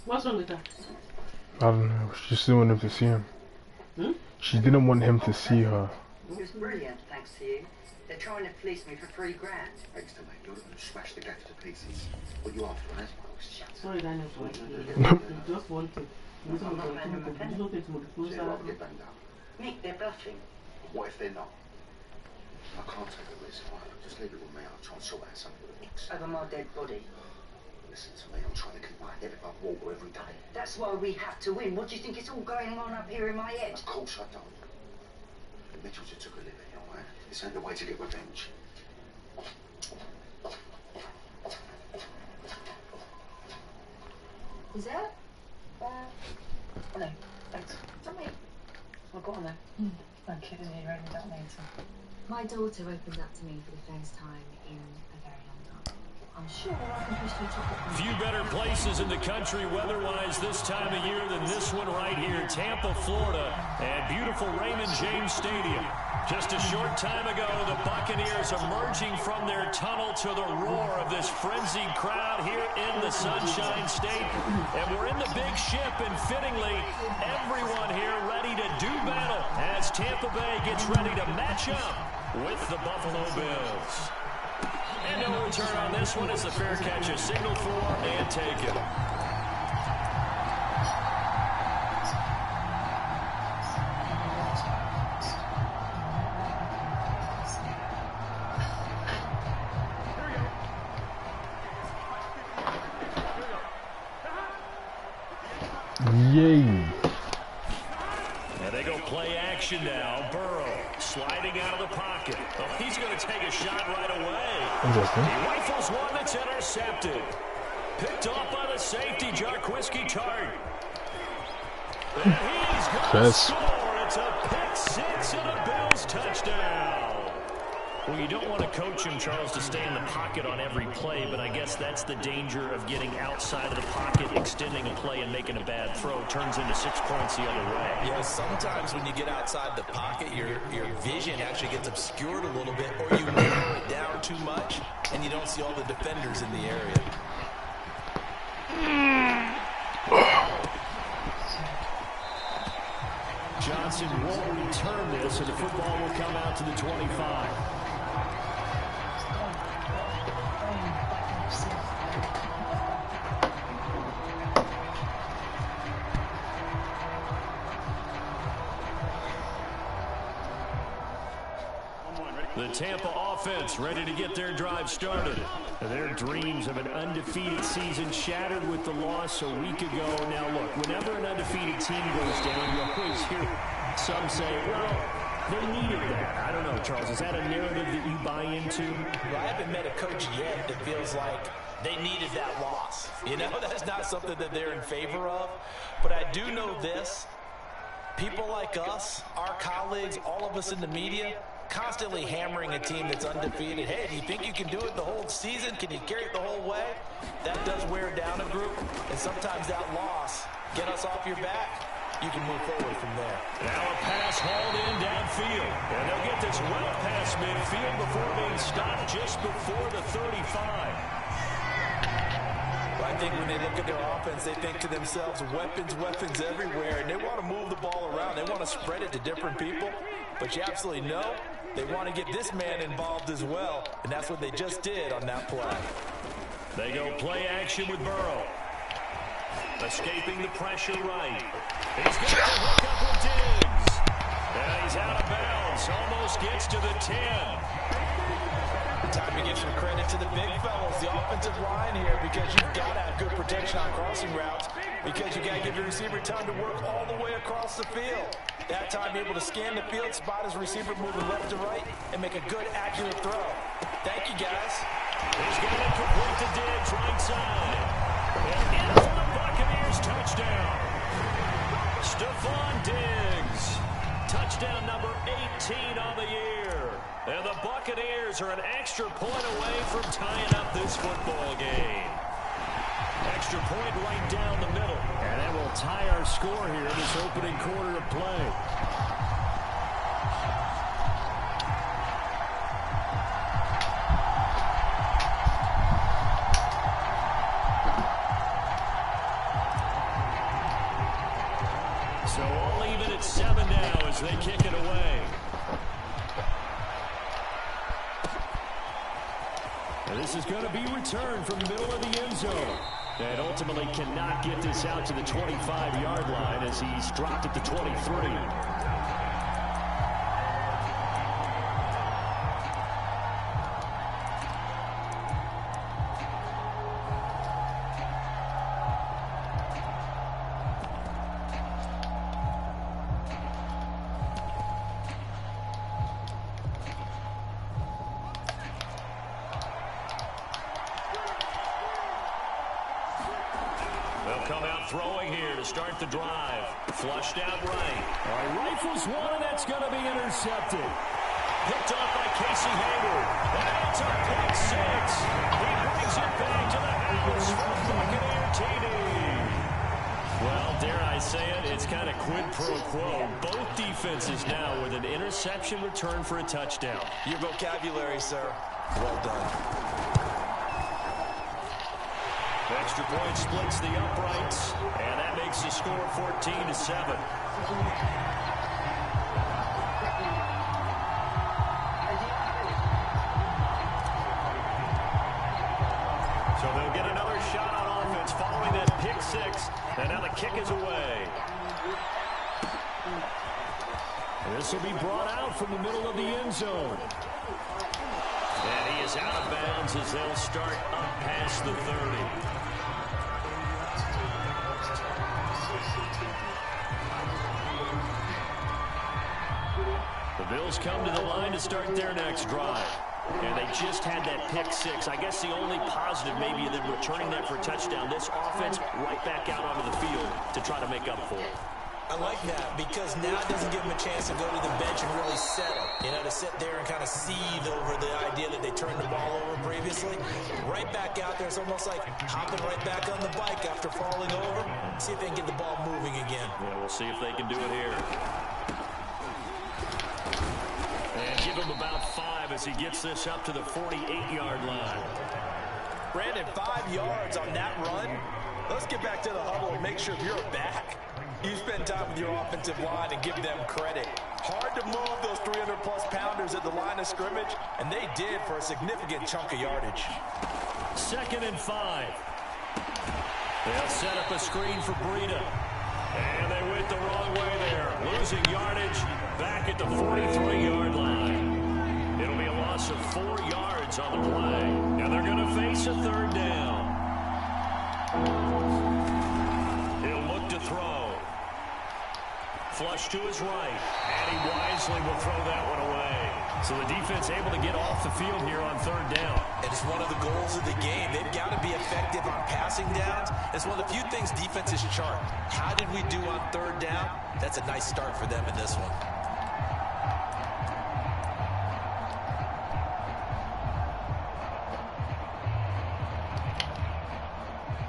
What's wrong with her? I don't know. She just didn't want him to see him. She didn't want him to see her. It was brilliant, thanks to you. They're trying to fleece me for $3 grand. Thanks to mate, you're going to smash the gaff to pieces. What you after, man? Sorry, Daniel. Just want to. I'm not paying them a penny. Say what, get banged up. Nick, they're bluffing. What if they're not? I can't take the risk. Right? Just leave it with me. I'll try and sort out something with the Bucs. Over my dead body. Listen to me. I'm trying to keep my head above water every day. That's why we have to win. What do you think is all going on up here in my head? Of course I don't. The Mitchells have took a liberty, all right? This ain't the way to get revenge. Is that? No, thanks. Tell me. Well, go on then. I'm kidding you, really don't need to. My daughter opened up to me for the first time in a very long time. I'm sure I can push you chocolate. Few better places in the country weather-wise this time of year than this one right here, Tampa, Florida, at beautiful Raymond James Stadium. Just a short time ago, the Buccaneers emerging from their tunnel to the roar of this frenzied crowd here in the Sunshine State. And we're in the big ship, and fittingly, everyone here ready to do battle as Tampa Bay gets ready to match up with the Buffalo Bills. And no return on this one as the fair catch is signaled for and taken. Yay. And they go play action now. Burrow sliding out of the pocket. Oh, he's going to take a shot right away. Interesting. He rifles one that's intercepted. Picked off by the safety, Jarquiski Tart. And he's going to score. It's a pick six and a Bills touchdown. Well, you don't want to coach him, Charles, to stay in the pocket on every play, but I guess that's the danger of getting outside of the pocket, extending a play, and making a bad throw. Turns into 6 points the other way. Yeah, sometimes when you get outside the pocket, your vision actually gets obscured a little bit, or you narrow it down too much, and you don't see all the defenders in the area. Johnson won't return this, and the football will come out to the 25. The Tampa offense ready to get their drive started. Their dreams of an undefeated season shattered with the loss a week ago. Now look, whenever an undefeated team goes down, you always hear some say, well, they needed that. I don't know, Charles. Is that a narrative that you buy into? Well, I haven't met a coach yet that feels like they needed that loss. You know, that's not something that they're in favor of. But I do know this. People like us, our colleagues, all of us in the media, constantly hammering a team that's undefeated. Hey, do you think you can do it the whole season? Can you carry it the whole way? That does wear down a group, and sometimes that loss, get us off your back, you can move forward from there. Now a pass hauled in downfield, and they'll get this well past midfield before being stopped just before the 35. I think when they look at their offense, they think to themselves, weapons, weapons everywhere, and they want to move the ball around. They want to spread it to different people, but you absolutely know they want to get this man involved as well, and that's what they just did on that play. They go play action with Burrow. Escaping the pressure right. He's got the hook up with Diggs. And he's out of bounds. Almost gets to the 10. Time to give some credit to the big fellas, the offensive line here, because you've got to have good protection on crossing routes, because you got to give your receiver time to work all the way across the field. That time, be able to scan the field, spot his receiver moving left to right, and make a good, accurate throw. Thank you, guys. He's got it complete to Diggs, right side. And in for the Buccaneers touchdown. Stephon Diggs. Touchdown number 18 on the year. And the Buccaneers are an extra point away from tying up this football game. Extra point right down the middle. And that will tie our score here in this opening quarter of play. as they kick it away. And this is going to be returned from the middle of the end zone. And ultimately cannot get this out to the 25-yard line as he's dropped at the 23. They'll come out throwing here to start the drive. Flushed out right. Rifles one, and that's going to be intercepted. Picked off by Casey Hayward. And it's a pick six. He brings it back to the house for Buccaneer TD. Well, dare I say it, it's kind of quid pro quo. Both defenses now with an interception return for a touchdown. Your vocabulary, sir. Well done. Extra point splits the uprights, and that makes the score 14-7. So they'll get another shot on offense following that pick six, and now the kick is away. And this will be brought out from the middle of the end zone. And he is out of bounds as they'll start up past the 30. The Bills come to the line to start their next drive. And they just had that pick six. I guess the only positive maybe of them returning that for a touchdown. This offense right back out onto the field to try to make up for it. I like that because now it doesn't give them a chance to go to the bench and really settle. You know, to sit there and kind of seethe over the idea that they turned the ball over previously. Right back out there, it's almost like hopping right back on the bike after falling over. See if they can get the ball moving again. Yeah, we'll see if they can do it here. And give him about 5 as he gets this up to the 48-yard line. Brandon, 5 yards on that run. Let's get back to the huddle and make sure if you're back, you spend time with your offensive line and give them credit. Hard to move those 300-plus pounders at the line of scrimmage, and they did for a significant chunk of yardage. 2nd and 5. They'll set up a screen for Breida. And they went the wrong way there. Losing yardage back at the 43-yard line. It'll be a loss of 4 yards on the play. And they're going to face a 3rd down. He'll look to throw. Flush to his right. And he wisely will throw that one away. So the defense able to get off the field here on 3rd down. And it's one of the goals of the game. They've got to be effective on passing downs. It's one of the few things defenses chart. How did we do on 3rd down? That's a nice start for them in this one.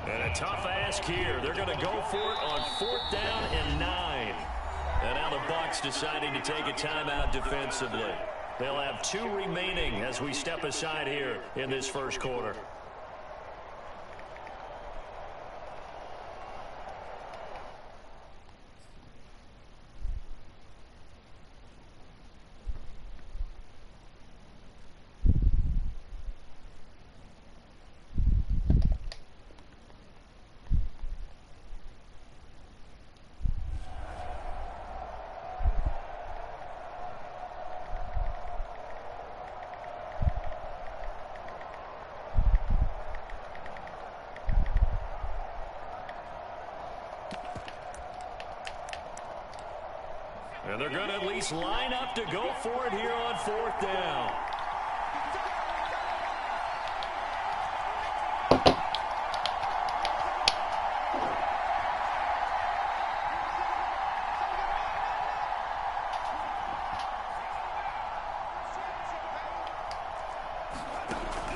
And a tough ask here. They're going to go for it on 4th down and 9. And now the Bucs deciding to take a timeout defensively. They'll have 2 remaining as we step aside here in this first quarter. And they're going to at least line up to go for it here on 4th down.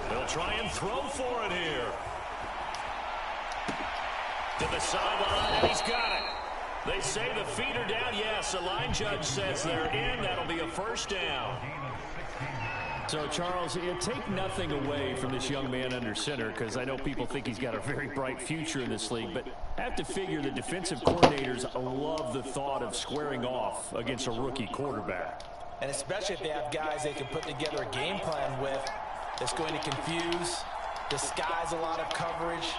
They'll try and throw for it here. To the sideline, and he's got it. They say the feet are down. Yes, the line judge says they're in. That'll be a 1st down. So, Charles, take nothing away from this young man under center, because I know people think he's got a very bright future in this league, but I have to figure the defensive coordinators love the thought of squaring off against a rookie quarterback. And especially if they have guys they can put together a game plan with that's going to confuse, disguise a lot of coverage,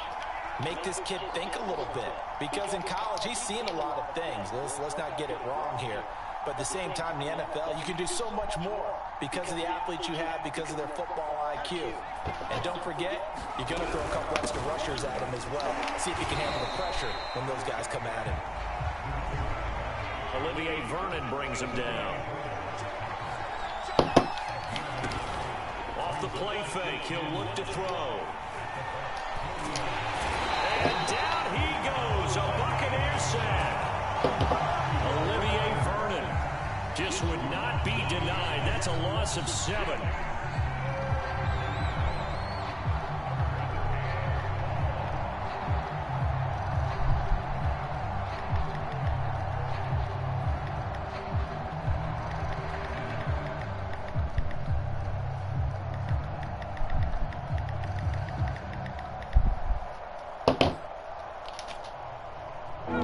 make this kid think a little bit. Because in college, he's seen a lot of things. Let's not get it wrong here. But at the same time, in the NFL, you can do so much more because of the athletes you have, because of their football IQ. And don't forget, you're going to throw a couple extra rushers at him as well. See if he can handle the pressure when those guys come at him. Olivier Vernon brings him down. Off the play fake, he'll look to throw. And down he goes, a Buccaneer sack. Olivier Vernon just would not be denied. That's a loss of 7.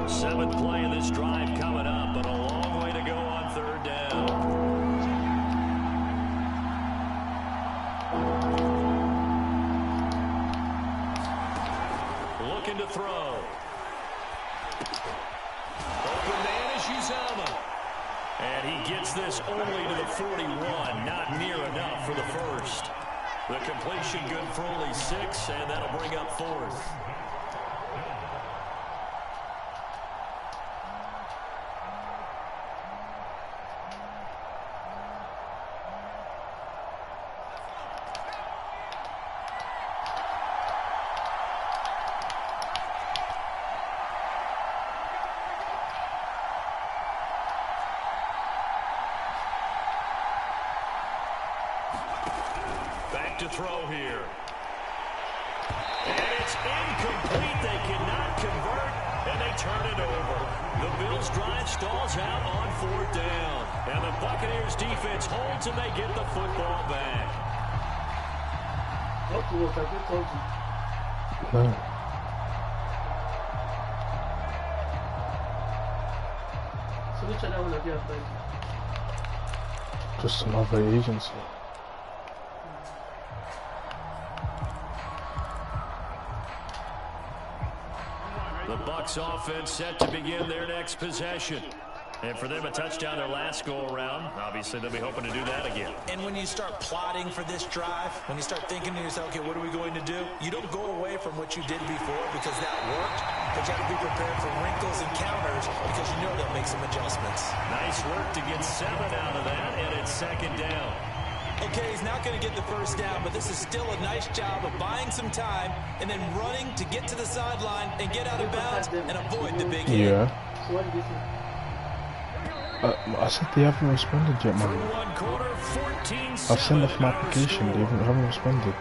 Seventh play of this drive coming up, but a long way to go on 3rd down. Looking to throw. Open man is Uzama. And he gets this only to the 41. Not near enough for the first. The completion good for only 6, and that'll bring up 4th. To throw here. And it's incomplete. They cannot convert, and they turn it over. The Bills' drive stalls out on 4th down. And the Buccaneers' defense holds, and they get the football back. No. Just another agency. The Bucs offense set to begin their next possession. And for them, a touchdown their last go-around. Obviously, they'll be hoping to do that again. And when you start plotting for this drive, when you start thinking to yourself, okay, what are we going to do? You don't go away from what you did before because that worked. But you have to be prepared for wrinkles and counters because you know they'll make some adjustments. Nice work to get 7 out of that, and it's 2nd down. Okay, he's not going to get the first down, but this is still a nice job of buying some time and then running to get to the sideline and get out of bounds and avoid the big hit. Yeah. I said they haven't responded yet, man. I sent off my application, they haven't responded.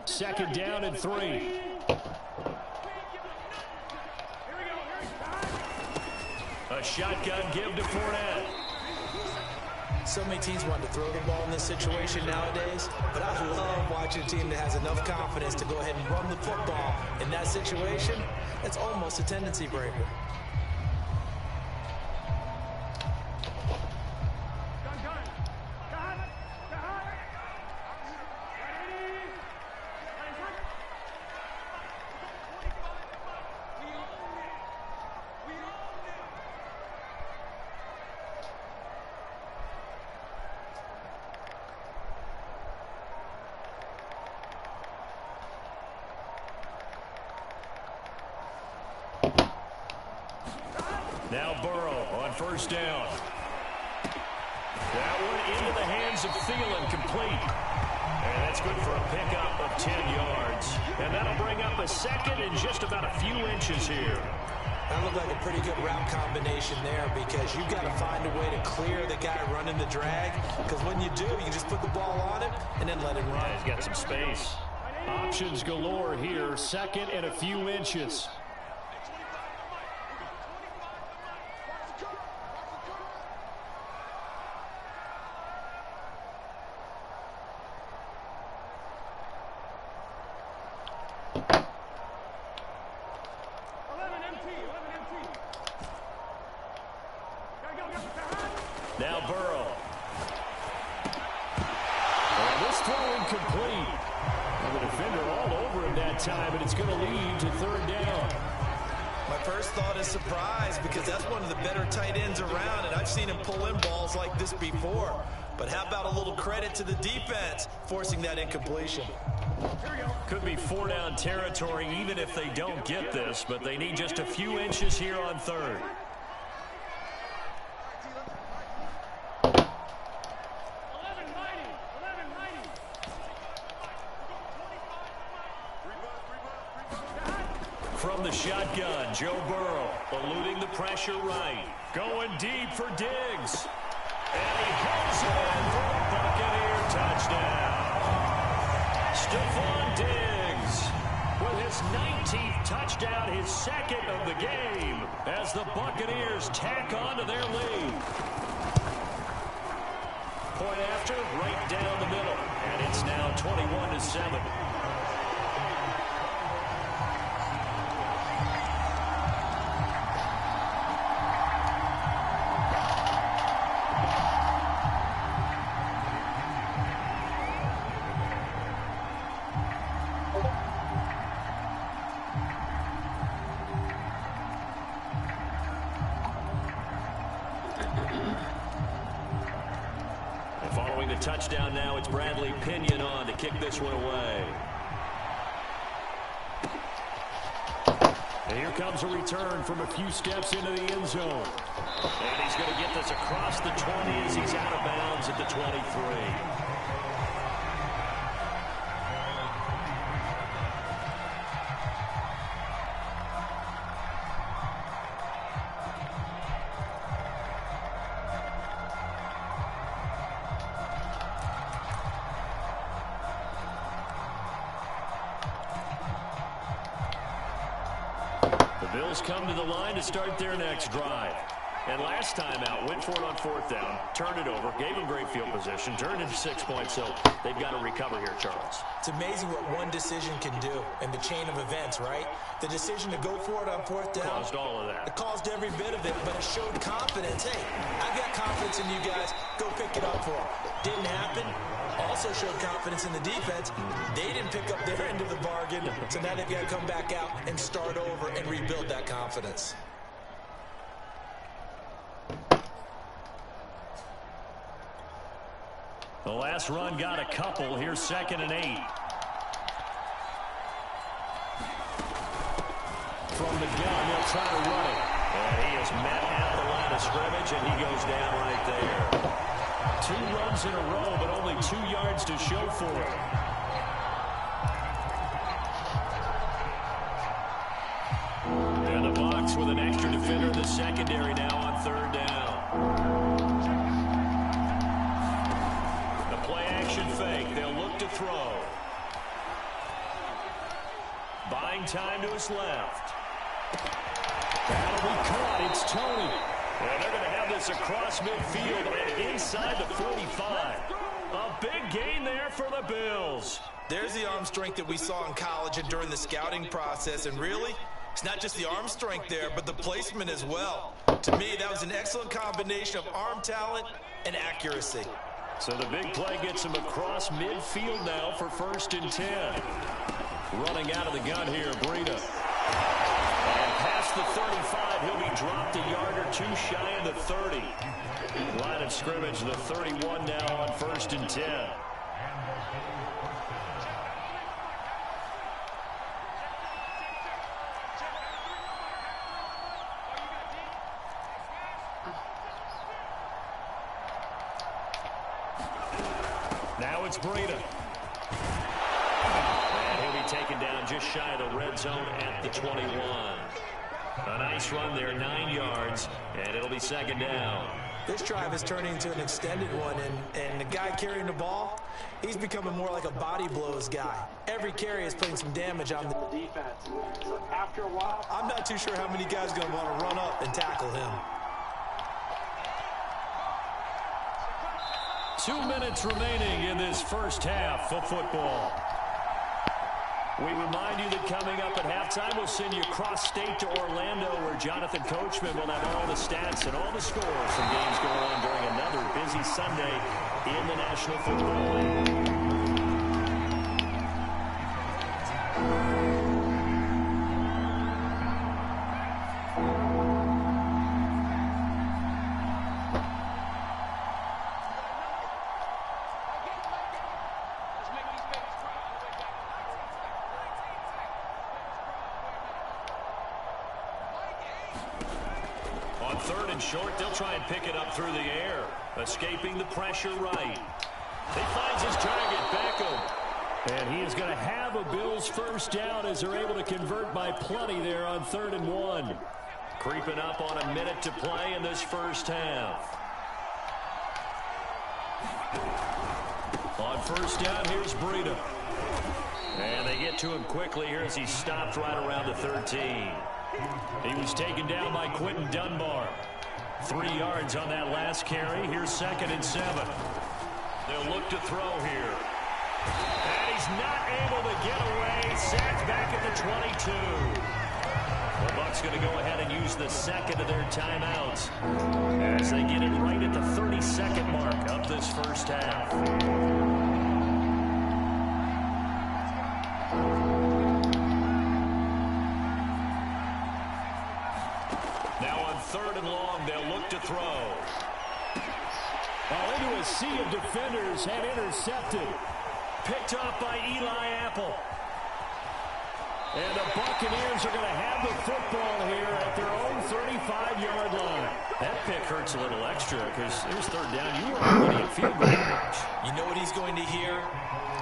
Second down and 3. A shotgun give to Fournette. So many teams want to throw the ball in this situation nowadays, but I love watching a team that has enough confidence to go ahead and run the football. In that situation, that's almost a tendency breaker. Now Burrow on first down. That one into the hands of Thielen, complete. And that's good for a pickup of 10 yards. And that'll bring up a second in just about a few inches here. That looked like a pretty good route combination there because you've got to find a way to clear the guy running the drag. Because when you do, you just put the ball on him and then let him run. He's got some space. Options galore here. Second and a few inches. Now Burrow. And this throw incomplete. And the defender all over him that time, and it's going to lead to third down. My first thought is surprise because that's one of the better tight ends around, and I've seen him pull in balls like this before. But how about a little credit to the defense forcing that incompletion? Could be 4-down territory even if they don't get this, but they need just a few inches here on third. From the shotgun, Joe Burrow eluding the pressure right. Going deep for Diggs. And he hits it for a Buccaneer touchdown. Stephon Diggs with his 19th touchdown, his second of the game, as the Buccaneers tack on to their lead. Point after, right down the middle. And it's now 21-7. Following the touchdown now, it's Bradley Pinion on to kick this one away. And here comes a return from a few steps into the end zone. And he's going to get this across the 20 as he's out of bounds at the 23. Bills come to the line to start their next drive. And last time out, went for it on fourth down, turned it over, gave them great field position, turned into 6 points, so they've got to recover here, Charles. It's amazing what one decision can do in the chain of events, right? The decision to go for it on fourth down. Caused all of that. It caused every bit of it, but it showed confidence. Hey, I've got confidence in you guys. Go pick it up for them. Didn't happen. Also showed confidence in the defense. They didn't pick up their end of the bargain, so now they've got to come back out and start over and rebuild that confidence. The last run got a couple. Here's 2nd and 8. From the gun, they'll try to run it. And he is met at the line of scrimmage, and he goes down right there. 2 runs in a row, but only 2 yards to show for it. And the Bucs with an extra defender in the secondary now on third down. The play-action fake. They'll look to throw. Buying time to his left. That'll be caught. It's Tony. And they're going to have this across midfield and inside the 45. A big gain there for the Bills. There's the arm strength that we saw in college and during the scouting process. And really, it's not just the arm strength there, but the placement as well. To me, that was an excellent combination of arm talent and accuracy. So the big play gets him across midfield now for 1st and 10. Running out of the gun here, Breida. And past the 35, he'll be dropped a yard or 2 shy of the 30. Line of scrimmage, the 31 now on 1st and 10. Now it's Breida. And he'll be taken down just shy of the red zone at the 21. A nice run there, 9 yards, and it'll be second down. This drive is turning into an extended one, and the guy carrying the ball, he's becoming more like a body blows guy. Every carry is putting some damage on the defense. So after a while, I'm not too sure how many guys are going to want to run up and tackle him. 2 minutes remaining in this first half of football. We remind you that coming up at halftime, we'll send you cross-state to Orlando, where Jonathan Coachman will have all the stats and all the scores from games going on during another busy Sunday in the National Football League. Third and short, they'll try and pick it up through the air. Escaping the pressure right. He finds his target, Beckham. And he is going to have a Bills first down as they're able to convert by plenty there on 3rd and 1. Creeping up on a minute to play in this first half. On first down, here's Breida. And they get to him quickly here as he stopped right around the 13. He was taken down by Quentin Dunbar. 3 yards on that last carry. Here's 2nd and 7. They'll look to throw here. And he's not able to get away. Sacked back at the 22. The Bucs going to go ahead and use the second of their timeouts as they get it right at the 30-second mark of this first half. Third and long, they'll look to throw. Into a sea of defenders and intercepted. Picked off by Eli Apple. And the Buccaneers are going to have the football here at their own 35-yard line. That pick hurts a little extra because there's third down. You are already at field goal range. You know what he's going to hear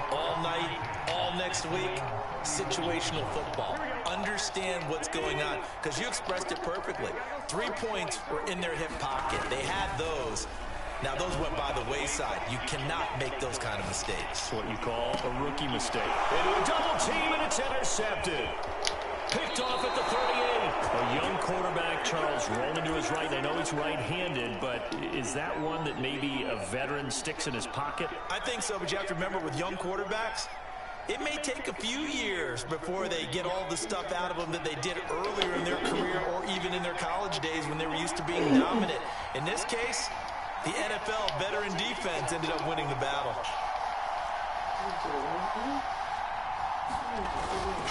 all night, all next week? Situational football. Understand what's going on, because you expressed it perfectly. 3 points were in their hip pocket. They had those. Now, those went by the wayside. You cannot make those kind of mistakes. What you call a rookie mistake. Into a double team, and it's intercepted. Picked off at the 38. A young quarterback, Charles, rolling to his right. I know he's right-handed, but is that one that maybe a veteran sticks in his pocket? I think so, but you have to remember with young quarterbacks, it may take a few years before they get all the stuff out of them that they did earlier in their career or even in their college days when they were used to being dominant. In this case, the NFL veteran defense ended up winning the battle.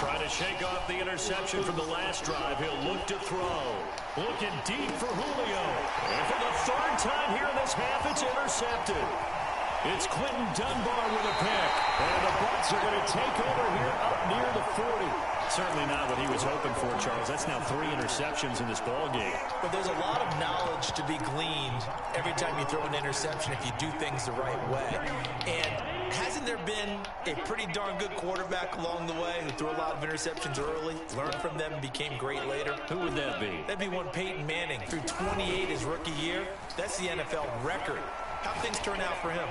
Trying to shake off the interception from the last drive. He'll look to throw. Looking deep for Julio. And for the third time here in this half, it's intercepted. It's Quentin Dunbar with a pick. And the Bucs are going to take over here up near the 40. Certainly not what he was hoping for, Charles. That's now 3 interceptions in this ball game. But there's a lot of knowledge to be gleaned every time you throw an interception if you do things the right way. And hasn't there been a pretty darn good quarterback along the way who threw a lot of interceptions early, learned from them, and became great later? Who would that be? That'd be one Peyton Manning. Threw 28 his rookie year. That's the NFL record. How'd things turn out for him?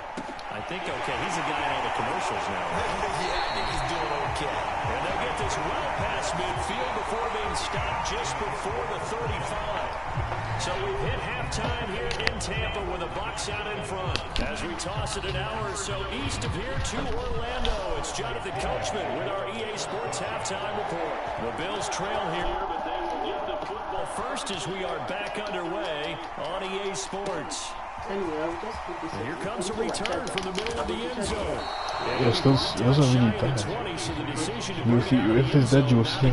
I think okay. He's a guy in all the commercials now. Yeah, I think he's doing okay. And they'll get this well past midfield before being stopped just before the 35. So we've hit halftime here in Tampa with the Bucs out in front. As we toss it an hour or so east of here to Orlando, it's Jonathan Coachman with our EA Sports Halftime Report. The Bills trail here, but they will get the football first as we are back underway on EA Sports. And here comes a return from the middle of the end zone. Yes, it doesn't really die. If it's dead, you will see.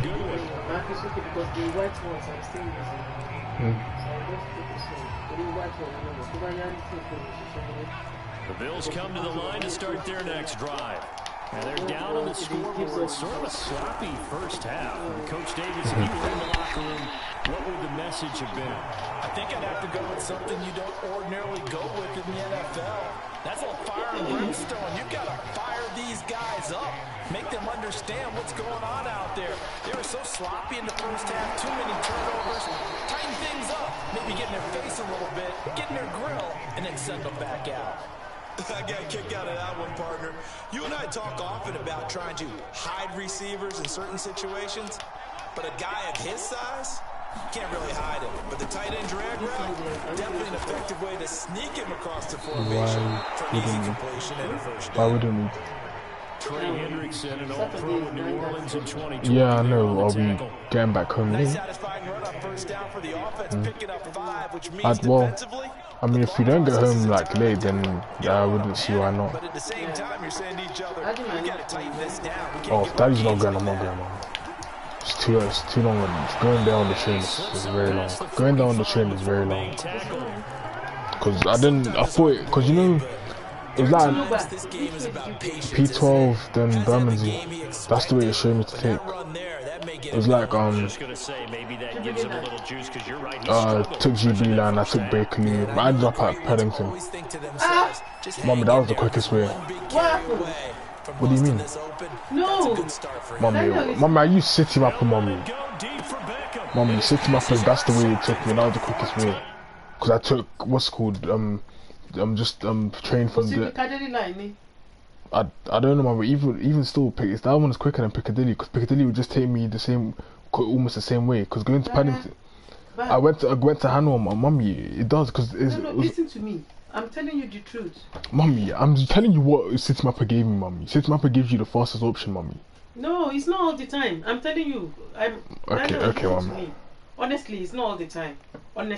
The Bills come to the line to start their next drive. And they're down on the scoreboard. Sort of a sloppy first half. And Coach Davis, if you were in the locker room, what would the message have been? I think I'd have to go with something you don't ordinarily go with in the NFL. That's a fire and brimstone. You've got to fire these guys up. Make them understand what's going on out there. They were so sloppy in the first half. Too many turnovers. Tighten things up. Maybe get in their face a little bit. Get in their grill. And then send them back out. I got a kick out of that one, partner. You and I talk often about trying to hide receivers in certain situations. But a guy of his size, can't really hide him. But the tight end drag route, definitely an effective way to sneak him across the formation for an easy completion and a first down. Why wouldn't we? Trey Hendrickson, an all-pro in New Orleans in 2020. Yeah, I know. I'll be getting back home Nice late. satisfying run on first down for the offense, picking up 5, which means Well, defensively. I mean, if we don't get home like late, then I wouldn't see why not. But at the same time, you're saying to each other, we got to tighten this down. We can't Oh, give if Daddy's up not easy going, I'm not like going, that. man. It's too long. And going down the train is very long. Going down the train is very long. Cause I thought it, cause you know, it was like This game is about patience. P12, then Bermondsey. That's the way it showed me to take. That run there, that may get It was like Just gonna say maybe that gives him a little juice because you're right. took GB line, I took Bakerley, but I ended up at Paddington. always think to themselves, just Mommy, hang that in was the there. quickest way. One big What carry happened? away from What do you busting mean? this open. No. That's a good start for him. Mommy, I use City Mapper, mommy. Go deep for Beckham. Mommy, City Mapper, that's the way it took me. That was the quickest way. Cause I took what's called trained from Was it the. Piccadilly line? I don't know, man, but even still, that one is quicker than Piccadilly. Cause Piccadilly would just take me almost the same way. Cause going to Paddington, I went to Hanwell, mommy. It does, cause it's, No, listen to me. I'm telling you the truth. mommy. I'm just telling you what City Mapper gave me, mommy. City Mapper gives you the fastest option, mommy. No, it's not all the time. I'm telling you. Okay, Listen to mommy. me. Honestly, it's not all the time. Honestly.